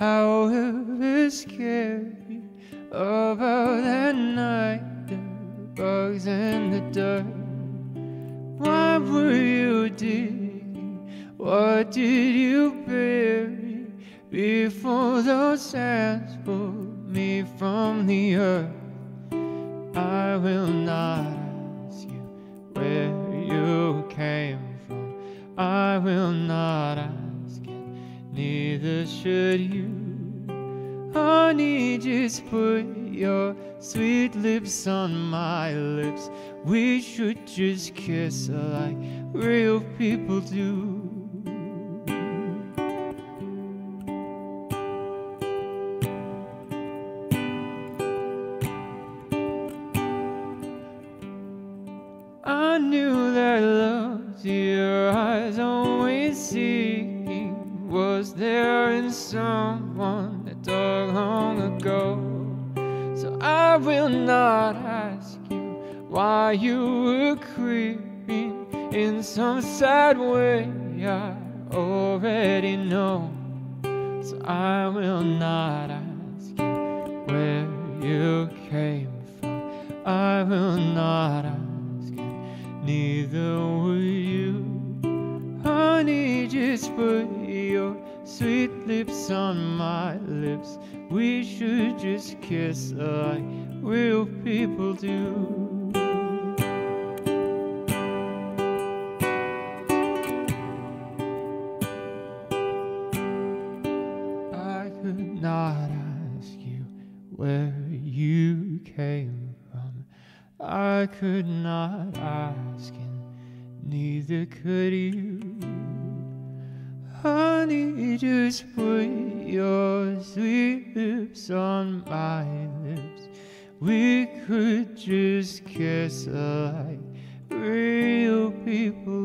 However scary about that night, the bugs and the dirt. Why were you digging? What did you bury before those hands pulled me from the earth? I will not ask you where you came from. I will not ask it, neither should you. Honey, just put your sweet lips on my lips. We should just kiss like real people do. I knew that love to your eyes always seeking was there in someone that died long ago. So I will not ask you why you were creeping in some sad way. I already know. So I will not ask you where you came from. I will not ask you, neither will you. Honey, just put your sweet lips on my lips. We should just kiss like real people do. I could not ask you where you came from. I could not ask, and neither could you. Honey, just put your sweet lips on my lips. We could just kiss like real people